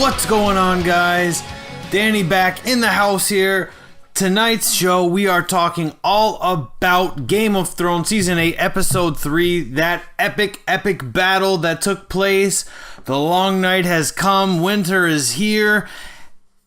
What's going on, guys? Danny back in the house here. Tonight's show, we are talking all about Game of Thrones Season 8, Episode 3, that epic battle that took place. The long night has come, winter is here,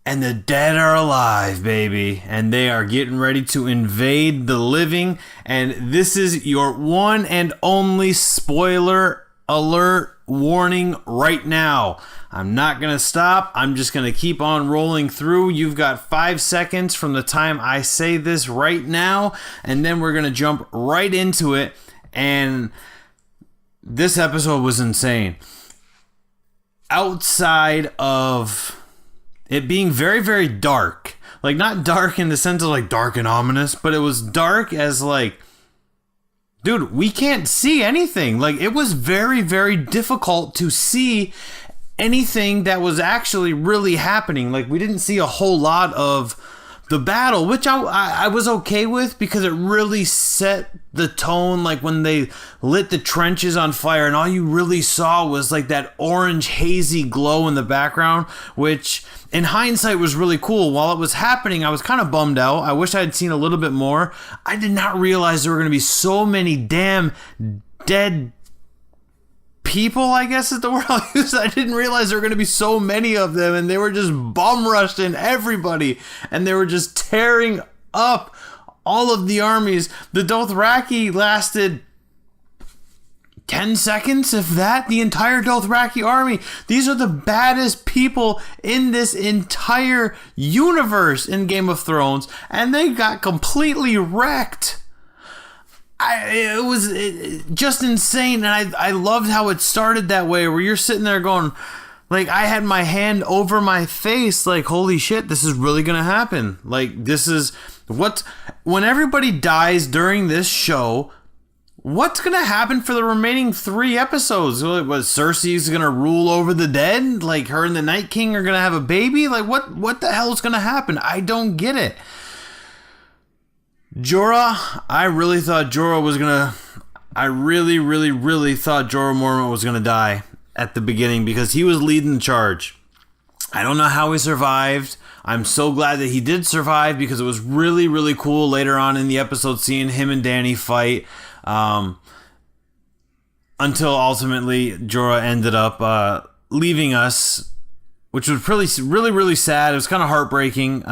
and the dead are alive, baby. And they are getting ready to invade the living. And this is your one and only spoiler alert warning right now. I'm not going to stop. I'm just going to keep on rolling through. You've got 5 seconds from the time I say this right now, and then we're going to jump right into it. And this episode was insane. Outside of it being very, very dark, like not dark in the sense of like dark and ominous, but it was dark as like, dude, we can't see anything. Like, it was very, very difficult to see anything that was actually really happening. Like, we didn't see a whole lot of the battle, which I was okay with because it really set the tone. Like, when they lit the trenches on fire and all you really saw was like that orange hazy glow in the background, which in hindsight was really cool. While it was happening, I was kind of bummed out. I wish I had seen a little bit more. I did not realize there were going to be so many damn dead people, I guess is the word I'll use. I didn't realize there were going to be so many of them, and they were just bum rushing everybody, and they were just tearing up all of the armies. The Dothraki lasted 10 seconds, if that. The entire Dothraki army. These are the baddest people in this entire universe in Game of Thrones, and they got completely wrecked. It was just insane, and I loved how it started that way, where you're sitting there going, like, I had my hand over my face, like, holy shit, this is really gonna happen. Like, this is what, when everybody dies during this show, what's gonna happen for the remaining 3 episodes? What, Cersei's gonna rule over the dead? Like, her and the Night King are gonna have a baby? Like, what the hell is gonna happen? I don't get it. Jorah, I really thought Jorah was gonna... I really thought Jorah Mormont was gonna die at the beginning because he was leading the charge. I don't know how he survived. I'm so glad that he did survive because it was really cool later on in the episode seeing him and Dany fight. Until ultimately Jorah ended up leaving us, which was really sad. It was kind of heartbreaking.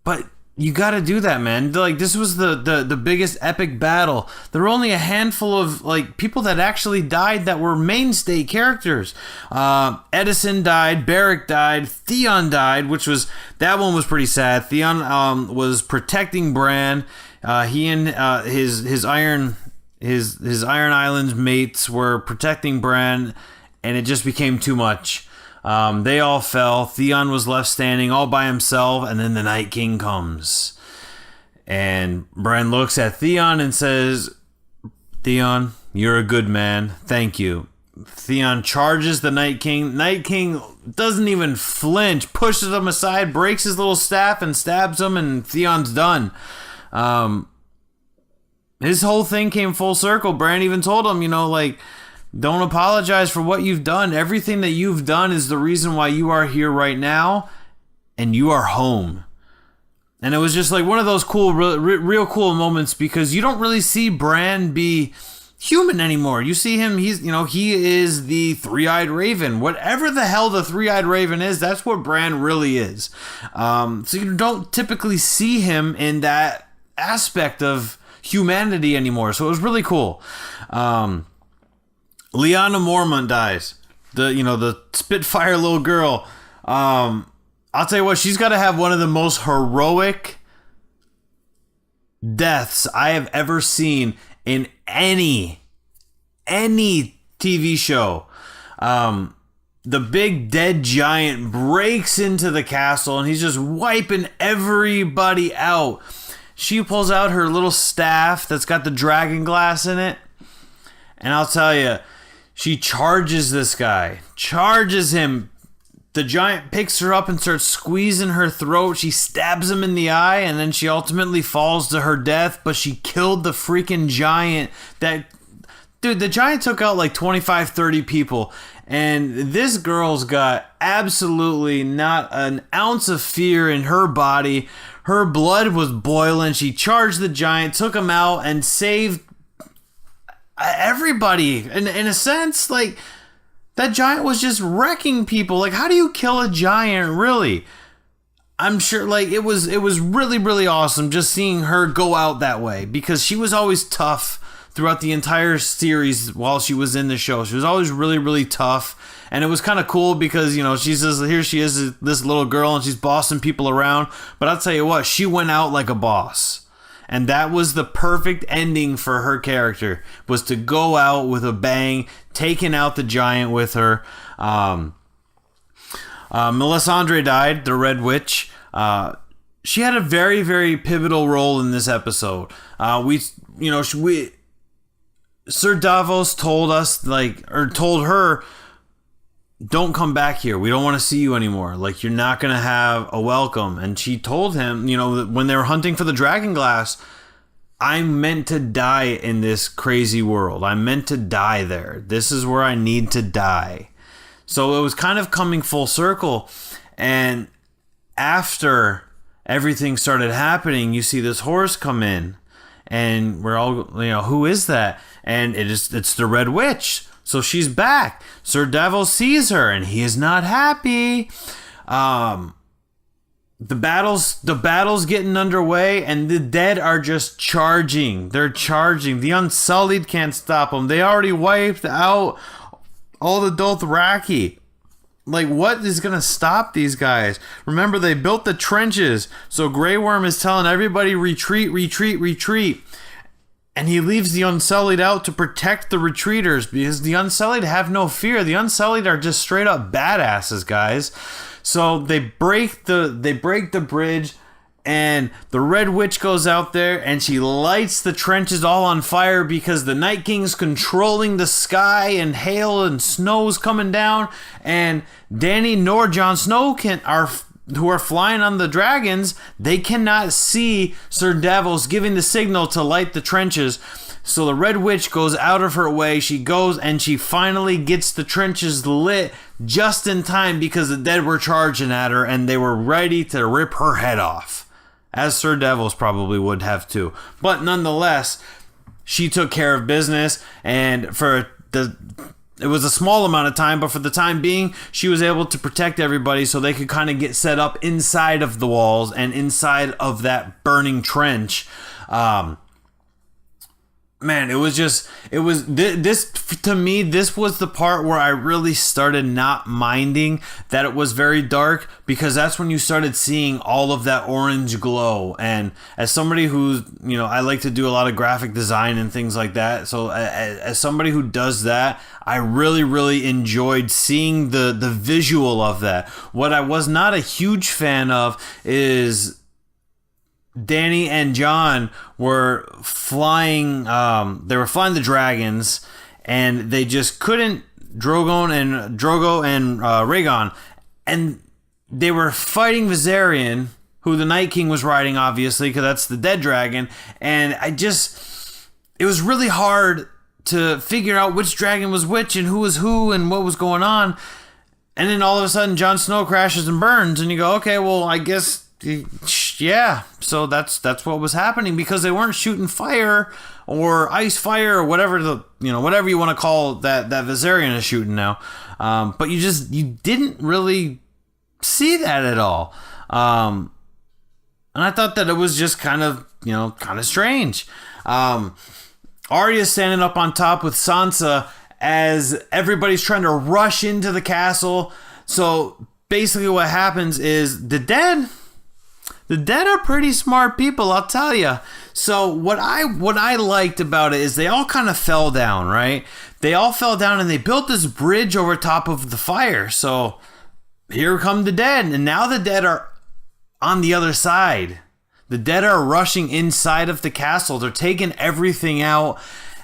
But you got to do that, man. Like, this was the biggest epic battle. There were only a handful of like people that actually died that were mainstay characters. Edison died, Beric died, Theon died, that one was pretty sad. Theon was protecting Bran. He and his Iron Islands mates were protecting Bran, and it just became too much. They all fell. Theon was left standing all by himself, and then the Night King comes. And Bran looks at Theon and says, Theon, you're a good man. Thank you. Theon charges the Night King. Night King doesn't even flinch, pushes him aside, breaks his little staff, and stabs him, and Theon's done. His whole thing came full circle. Bran even told him, like, don't apologize for what you've done. Everything that you've done is the reason why you are here right now, and you are home. And it was just like one of those cool, real cool moments because you don't really see Bran be human anymore. You see him, he is the three-eyed raven. Whatever the hell the three-eyed raven is, that's what Bran really is. So you don't typically see him in that aspect of humanity anymore. So it was really cool. Lyanna Mormont dies. The Spitfire little girl. I'll tell you what, she's got to have one of the most heroic deaths I have ever seen in any TV show. The big dead giant breaks into the castle and he's just wiping everybody out. She pulls out her little staff that's got the dragon glass in it. And I'll tell you, she charges this guy. Charges him. The giant picks her up and starts squeezing her throat. She stabs him in the eye, and then she ultimately falls to her death. But she killed the freaking giant. Dude, the giant took out like 25, 30 people. And this girl's got absolutely not an ounce of fear in her body. Her blood was boiling. She charged the giant, took him out, and saved everybody. In a sense, like, that giant was just wrecking people. Like, how do you kill a giant, really? I'm sure, like, it was really, really awesome just seeing her go out that way, because she was always tough throughout the entire series while she was in the show. She was always really, really tough. And it was kind of cool because, she says, here she is, this little girl, and she's bossing people around. But I'll tell you what, she went out like a boss. And that was the perfect ending for her character, was to go out with a bang, taking out the giant with her. Melisandre died, the Red Witch. She had a very, very pivotal role in this episode. Sir Davos told her, don't come back here. We don't want to see you anymore. Like, you're not going to have a welcome. And she told him, that when they were hunting for the dragon glass, I'm meant to die in this crazy world. I'm meant to die there. This is where I need to die. So it was kind of coming full circle. And after everything started happening, you see this horse come in. And we're all, who is that? And it's the Red Witch. So she's back. Sir Davos sees her, and he is not happy. The battle's getting underway, and the dead are just charging. They're charging. The Unsullied can't stop them. They already wiped out all the Dothraki. Like, what is going to stop these guys? Remember, they built the trenches. So Grey Worm is telling everybody, retreat, retreat, retreat. And he leaves the Unsullied out to protect the retreaters, because the Unsullied have no fear. The Unsullied are just straight up badasses, guys. So they break the bridge, and the Red Witch goes out there and she lights the trenches all on fire because the Night King's controlling the sky, and hail and snow's coming down, and Dany nor Jon Snow who are flying on the dragons, they cannot see Sir Davos giving the signal to light the trenches. So the Red Witch goes out of her way. She goes and she finally gets the trenches lit just in time, because the dead were charging at her and they were ready to rip her head off, as Sir Davos probably would have too. But nonetheless, she took care of business, and it was a small amount of time, but for the time being, she was able to protect everybody so they could kind of get set up inside of the walls and inside of that burning trench. Man, to me, this was the part where I really started not minding that it was very dark, because that's when you started seeing all of that orange glow. And as somebody who's, I like to do a lot of graphic design and things like that. So as somebody who does that, I really, really enjoyed seeing the visual of that. What I was not a huge fan of is Dany and Jon were flying. They were flying the dragons, and they just couldn't. Drogo and Rhaegon, and they were fighting Viserion, who the Night King was riding, obviously, because that's the dead dragon. And it was really hard to figure out which dragon was which and who was who and what was going on. And then all of a sudden, Jon Snow crashes and burns, and you go, okay, well, I guess. Yeah, so that's what was happening, because they weren't shooting fire or ice fire or whatever whatever you want to call that Viserion is shooting now. But you didn't really see that at all. And I thought that it was just kind of strange. Arya's standing up on top with Sansa as everybody's trying to rush into the castle. So basically what happens is the dead are pretty smart people, I'll tell you. So what I liked about it is they all kind of fell down, right? They all fell down, and they built this bridge over top of the fire. So here come the dead, and now the dead are on the other side. The dead are rushing inside of the castle. They're taking everything out.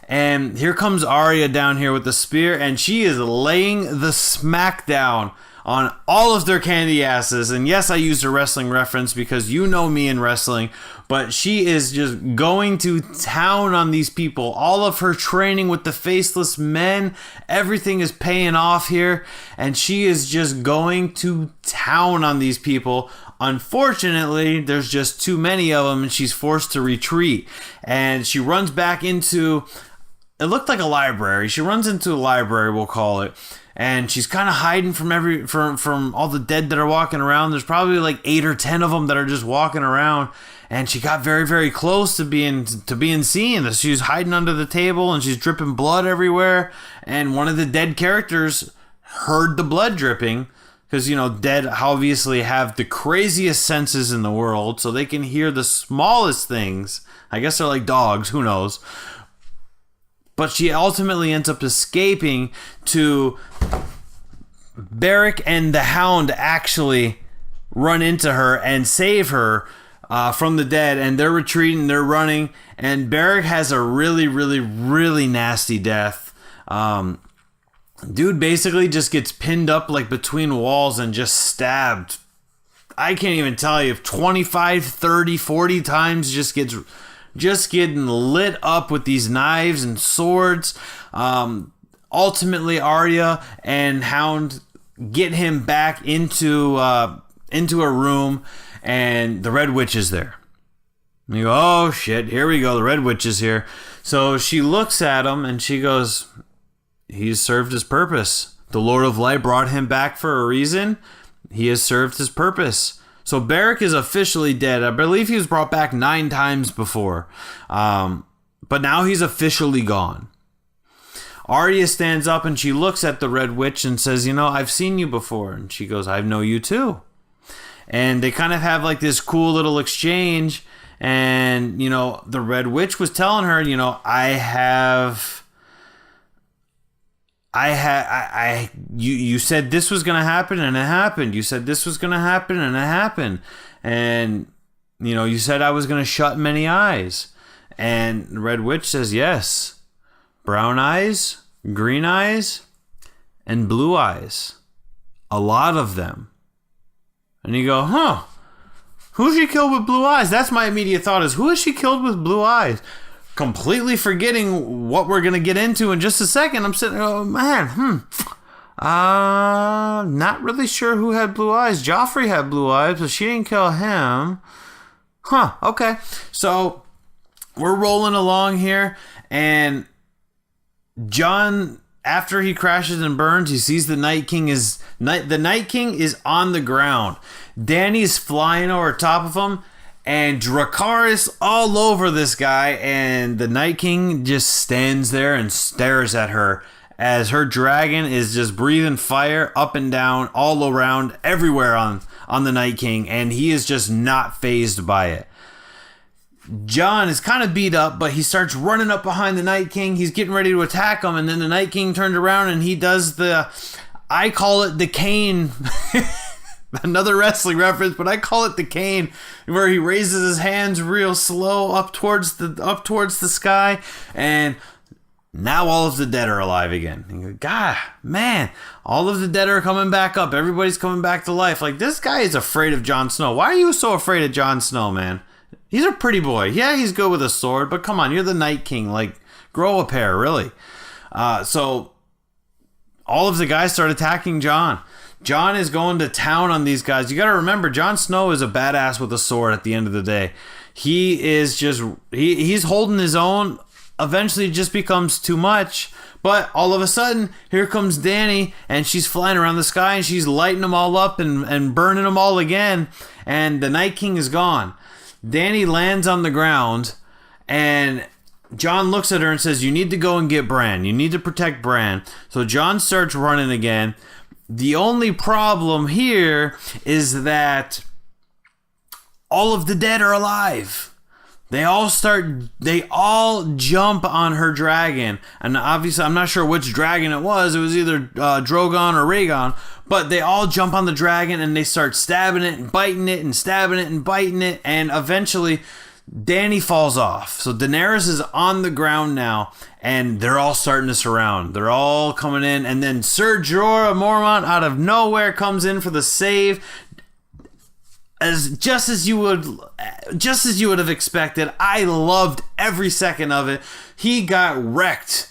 And here comes Arya down here with the spear, and she is laying the smack down on all of their candy asses. And yes, I used a wrestling reference because you know me in wrestling, but she is just going to town on these people. All of her training with the faceless men, everything is paying off here, and she is just going to town on these people. Unfortunately, there's just too many of them, and she's forced to retreat. And she runs back into, it looked like a library. She runs into a library, we'll call it. And she's kind of hiding from all the dead that are walking around. There's probably like 8 or 10 of them that are just walking around. And she got very, very close to being seen. She's hiding under the table, and she's dripping blood everywhere. And one of the dead characters heard the blood dripping. Because, dead obviously have the craziest senses in the world, so they can hear the smallest things. I guess they're like dogs, who knows. But she ultimately ends up escaping to Beric, and the Hound actually run into her and save her from the dead. And they're retreating, they're running, and Beric has a really, really, really nasty death. Dude basically just gets pinned up like between walls and just stabbed. I can't even tell you, 25, 30, 40 times, just getting lit up with these knives and swords. Ultimately, Arya and Hound get him back into a room, and the Red Witch is there. And you go, oh shit, here we go, the Red Witch is here. So she looks at him and she goes, he's served his purpose. The Lord of Light brought him back for a reason. He has served his purpose. So Beric is officially dead. I believe he was brought back 9 times before. But now he's officially gone. Arya stands up and she looks at the Red Witch and says, I've seen you before. And she goes, I know you too. And they kind of have like this cool little exchange. And, the Red Witch was telling her, you said this was going to happen, and it happened. You said this was going to happen, and it happened. And, you said I was going to shut many eyes. And the Red Witch says, yes. Brown eyes, green eyes, and blue eyes. A lot of them. And you go, huh? Who's she killed with blue eyes? That's my immediate thought, is who is she killed with blue eyes? Completely forgetting what we're going to get into in just a second. I'm sitting there, oh man, not really sure who had blue eyes. Joffrey had blue eyes, but she didn't kill him. Huh, okay. So we're rolling along here, and Jon, after he crashes and burns, he sees the Night King is on the ground. Dany's flying over top of him, and Dracarys all over this guy, and the Night King just stands there and stares at her as her dragon is just breathing fire up and down, all around, everywhere on the Night King, and he is just not fazed by it. Jon is kind of beat up, but he starts running up behind the Night King. He's getting ready to attack him, and then the Night King turns around and he does I call it the cane. Another wrestling reference, but I call it the cane, where he raises his hands real slow up towards the sky, and now all of the dead are alive again. And you go, God, man, all of the dead are coming back up. Everybody's coming back to life. Like, this guy is afraid of Jon Snow. Why are you so afraid of Jon Snow, man? He's a pretty boy. Yeah, he's good with a sword, but come on, you're the Night King. Like, grow a pair, really. So all of the guys start attacking Jon. Jon is going to town on these guys. You got to remember, Jon Snow is a badass with a sword at the end of the day. He is just, he's holding his own. Eventually it just becomes too much. But all of a sudden, here comes Dany, and she's flying around the sky, and she's lighting them all up and burning them all again. And the Night King is gone. Dany lands on the ground, and Jon looks at her and says, you need to go and get Bran. You need to protect Bran. So Jon starts running again. The only problem here is that all of the dead are alive. They all jump on her dragon. And obviously, I'm not sure which dragon it was. It was either Drogon or Rhaegon. But they all jump on the dragon and they start stabbing it and biting it and stabbing it and biting it. And eventually, Dany falls off. So Daenerys is on the ground now, and they're all starting to surround. They're all coming in, and then Ser Jorah Mormont out of nowhere comes in for the save. Just as you would have expected. I loved every second of it. He got wrecked.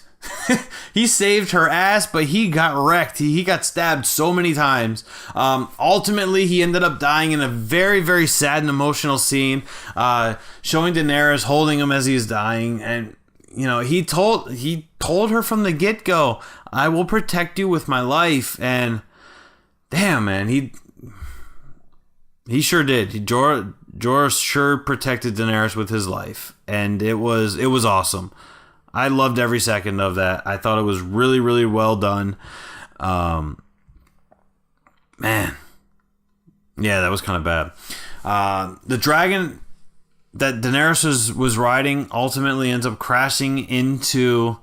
He saved her ass, but he got wrecked. He got stabbed so many times. Ultimately, he ended up dying in a very, very sad and emotional scene, showing Daenerys holding him as he's dying. And, you know, he told her from the get-go, I will protect you with my life. And damn, man, he sure did. Jorah sure protected Daenerys with his life. And it was awesome. I loved every second of that. I thought it was really, really well done. Man. Yeah, that was kind of bad. The dragon that Daenerys was riding ultimately ends up crashing into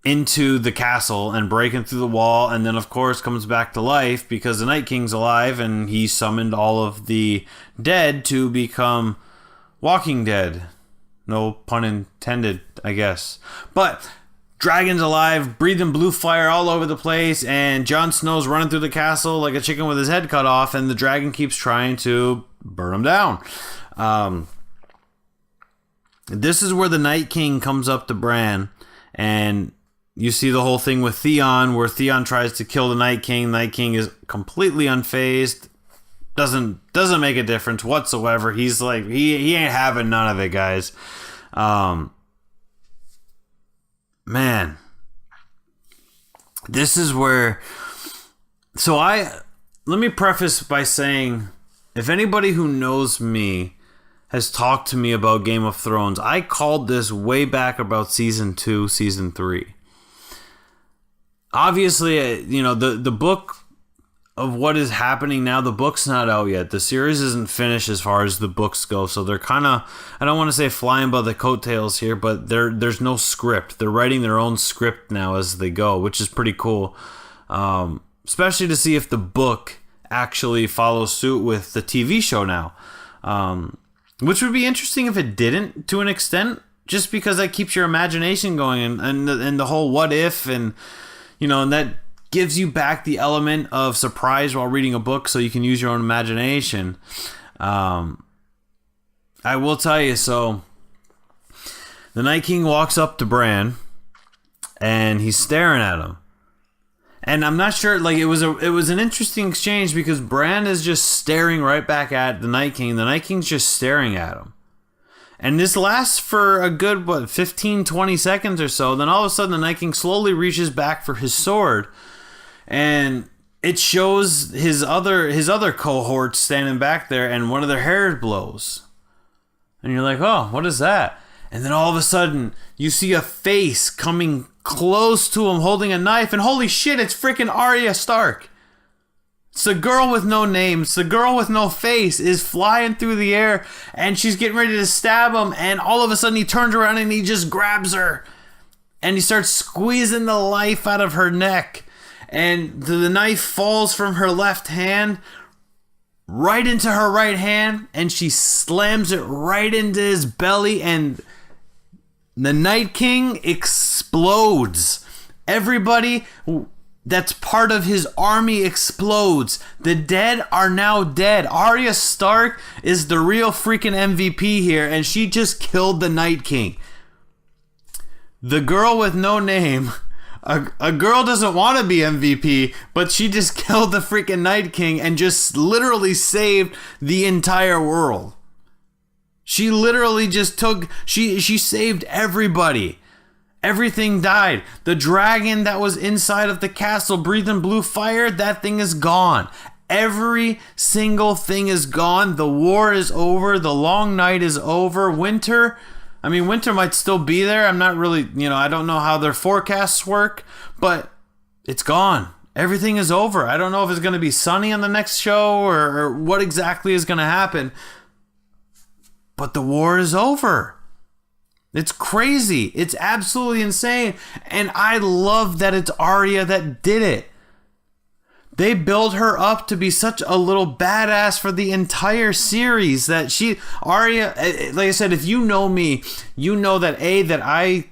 the castle and breaking through the wall, and then, of course, comes back to life because the Night King's alive, and he summoned all of the dead to become Walking Dead. No pun intended, I guess. But dragon's alive, breathing blue fire all over the place, and Jon Snow's running through the castle like a chicken with his head cut off, and the dragon keeps trying to burn him down. This is where the Night King comes up to Bran, and you see the whole thing with Theon, where Theon tries to kill the Night King. Night King is completely unfazed. Doesn't make a difference whatsoever. He's like, he ain't having none of it, guys. Man, this is where. So let me preface by saying, if anybody who knows me has talked to me about Game of Thrones, I called this way back about season 2, season 3. Obviously, you know, the book of what is happening now, the book's not out yet. The series isn't finished as far as the books go, so they're kind of, I don't want to say flying by the coattails here, but there's no script. They're writing their own script now as they go, which is pretty cool. Especially to see if the book actually follows suit with the TV show now. Which would be interesting if it didn't, to an extent, just because that keeps your imagination going, and the whole what if, and, you know, and that gives you back the element of surprise while reading a book, so you can use your own imagination. I will tell you, so the Night King walks up to Bran, and he's staring at him. And I'm not sure, like, it was an interesting exchange, because Bran is just staring right back at the Night King. The Night King's just staring at him. And this lasts for a good, 15, 20 seconds or so. Then all of a sudden, the Night King slowly reaches back for his sword. And it shows his other cohorts standing back there, and one of their hairs blows. And you're like, oh, what is that? And then all of a sudden, you see a face coming close to him holding a knife, and holy shit, it's freaking Arya Stark. It's the girl with no name. It's the girl with no face is flying through the air, and she's getting ready to stab him, and all of a sudden he turns around and he just grabs her, and he starts squeezing the life out of her neck, and the knife falls from her left hand right into her right hand, and she slams it right into his belly, and the Night King explodes. Everybody that's part of his army explodes. The dead are now dead. Arya Stark is the real freaking MVP here, and she just killed the Night King. The girl with no name, a girl doesn't want to be MVP, but she just killed the freaking Night King and just literally saved the entire world. She literally just she saved everybody. Everything died. The dragon that was inside of the castle breathing blue fire, that thing is gone. Every single thing is gone. The war is over. The long night is over. Winter might still be there. I'm not really, I don't know how their forecasts work, but it's gone. Everything is over. I don't know if it's going to be sunny on the next show or what exactly is going to happen, but the war is over. It's crazy. It's absolutely insane. And I love that it's Arya that did it. They build her up to be such a little badass for the entire series that Arya, like I said, if you know me, you know that I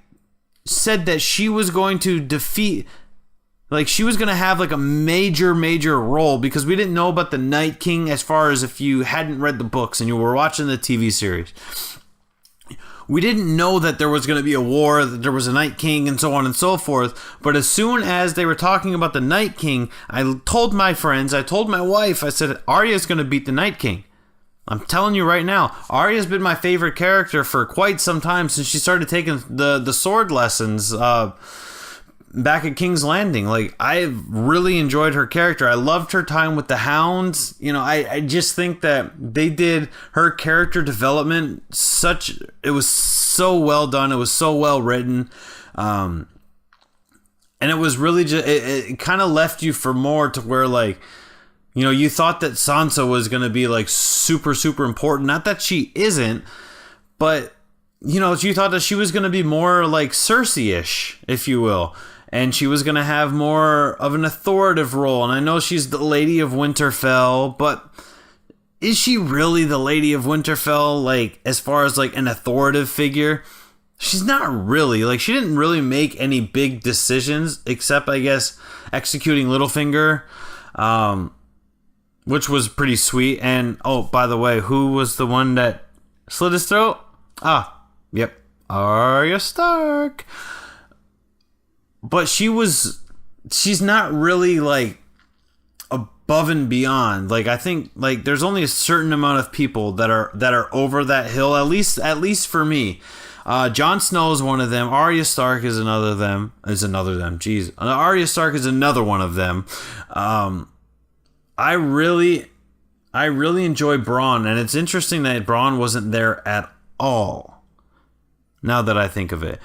said that she was going to defeat, like she was going to have like a major role, because we didn't know about the Night King as far as if you hadn't read the books and you were watching the TV series. We didn't know that there was going to be a war, that there was a Night King, and so on and so forth. But as soon as they were talking about the Night King, I told my friends, I told my wife, I said, Arya's going to beat the Night King. I'm telling you right now, Arya's been my favorite character for quite some time, since she started taking the sword lessons back at King's Landing. Like, I've really enjoyed her character. I loved her time with the Hounds. You know, I just think that they did her character development it was so well done. It was so well written. And it was really just, it kind of left you for more, to where, like, you know, you thought that Sansa was going to be like super important. Not that she isn't, but, you know, you thought that she was going to be more like Cersei-ish, if you will. And she was going to have more of an authoritative role. And I know she's the Lady of Winterfell, but is she really the Lady of Winterfell, like, as far as like an authoritative figure? She's not really. Like, she didn't really make any big decisions, except, I guess, executing Littlefinger, which was pretty sweet. And, oh, by the way, who was the one that slit his throat? Yep, Arya Stark. But she's not really like above and beyond. Like, I think, like, there's only a certain amount of people that are over that hill, at least for me. Jon Snow is one of them. Arya Stark is another them. Jeez. Arya Stark is another one of them. I really enjoy Bronn, and it's interesting that Bronn wasn't there at all. Now that I think of it,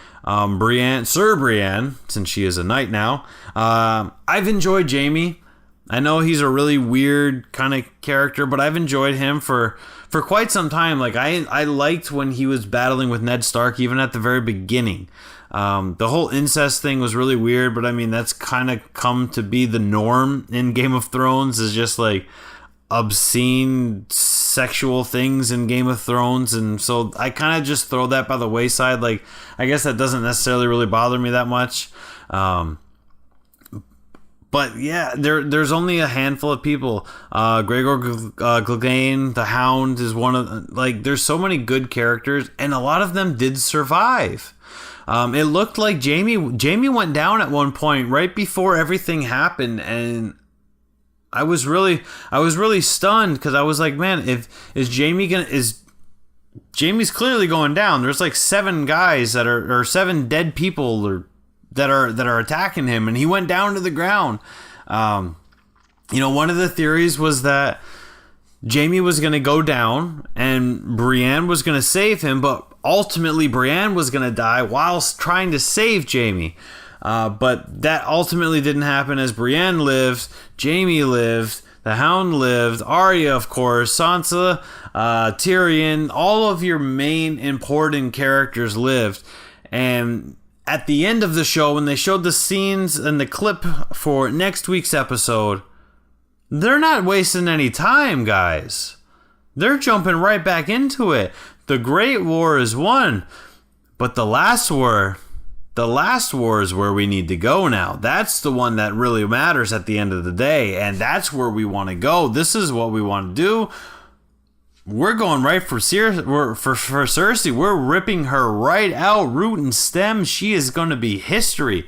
Sir Brienne, since she is a knight now, I've enjoyed Jaime. I know he's a really weird kind of character, but I've enjoyed him for quite some time. Like, I liked when he was battling with Ned Stark, even at the very beginning. The whole incest thing was really weird, but I mean, that's kind of come to be the norm in Game of Thrones, is just like obscene sexual things in Game of Thrones. And so I kind of just throw that by the wayside. Like, I guess that doesn't necessarily really bother me that much. But yeah, there's only a handful of people. Gregor Clegane, the Hound, is one of, like, there's so many good characters, and a lot of them did survive. It looked like Jaime went down at one point right before everything happened, and I was really stunned, because I was like, man, Jaime's clearly going down. There's like 7 guys or 7 dead people that are attacking him, and he went down to the ground. You know, one of the theories was that Jaime was going to go down and Brienne was going to save him, but ultimately Brienne was going to die whilst trying to save Jaime. But that ultimately didn't happen, as Brienne lived, Jaime lived, the Hound lived, Arya, of course, Sansa, Tyrion, all of your main important characters lived. And at the end of the show, when they showed the scenes and the clip for next week's episode, they're not wasting any time, guys. They're jumping right back into it. The Great War is won, but the last war is where we need to go now. That's the one that really matters at the end of the day, and that's where we want to go. This is what we want to do. We're going right for Cersei. We're ripping her right out, root and stem. She is going to be history.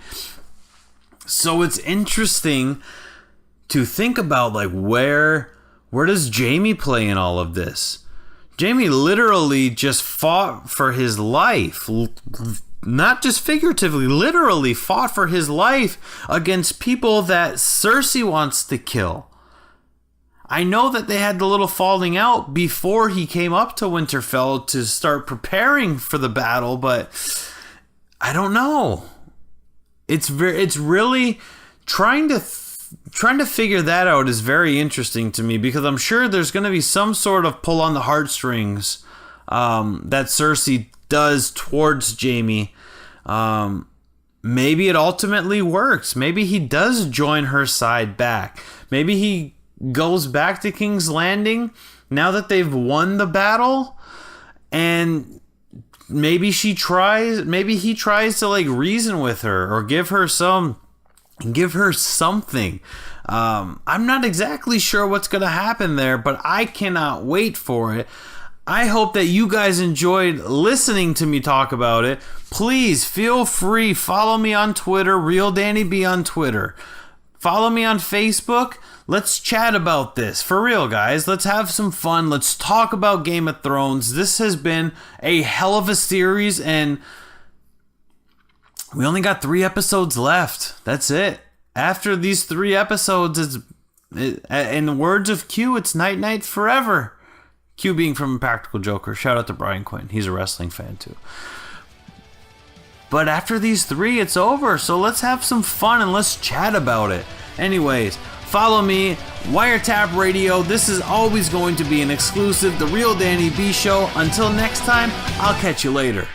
So it's interesting to think about, like, where does Jaime play in all of this? Jaime literally just fought for his life. Not just figuratively, literally fought for his life against people that Cersei wants to kill. I know that they had the little falling out before he came up to Winterfell to start preparing for the battle, but I don't know. It's really trying to figure that out is very interesting to me, because I'm sure there's going to be some sort of pull on the heartstrings that Cersei does towards Jaime. maybe it ultimately works. Maybe he does join her side back. Maybe he goes back to King's Landing now that they've won the battle, and maybe he tries to like reason with her or give her something. I'm not exactly sure what's going to happen there, but I cannot wait for it. I hope that you guys enjoyed listening to me talk about it. Please feel free, follow me on Twitter, RealDannyB on Twitter. Follow me on Facebook. Let's chat about this. For real, guys. Let's have some fun. Let's talk about Game of Thrones. This has been a hell of a series, and we only got 3 episodes left. That's it. After these 3 episodes, in the words of Q, it's night-night forever. Q being from Practical Joker. Shout out to Brian Quinn. He's a wrestling fan, too. But after these 3, it's over. So let's have some fun and let's chat about it. Anyways, follow me, Wiretap Radio. This is always going to be an exclusive, The Real Danny B Show. Until next time, I'll catch you later.